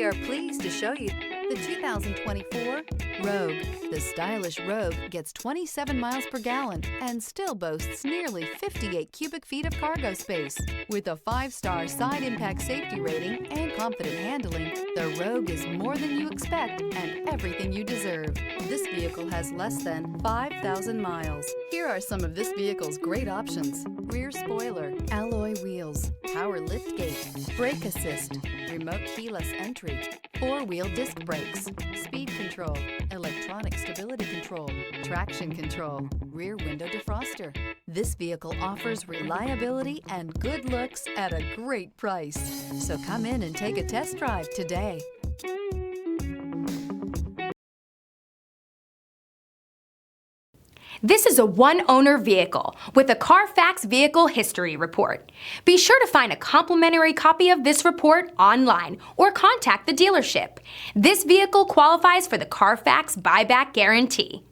We are pleased to show you the 2024 Rogue. The stylish Rogue gets 27 miles per gallon and still boasts nearly 58 cubic feet of cargo space. With a 5-star side impact safety rating and confident handling, the Rogue is more than you expect and everything you deserve. This vehicle has less than 5,000 miles. Here are some of this vehicle's great options: rear spoiler, alloy wheels, power liftgate, brake assist, remote keyless entry, 4-wheel disc brakes, speed control, electronic stability control, traction control, rear window defroster. This vehicle offers reliability and good looks at a great price. So come in and take a test drive today. This is a one-owner vehicle with a Carfax Vehicle History Report. Be sure to find a complimentary copy of this report online or contact the dealership. This vehicle qualifies for the Carfax Buyback Guarantee.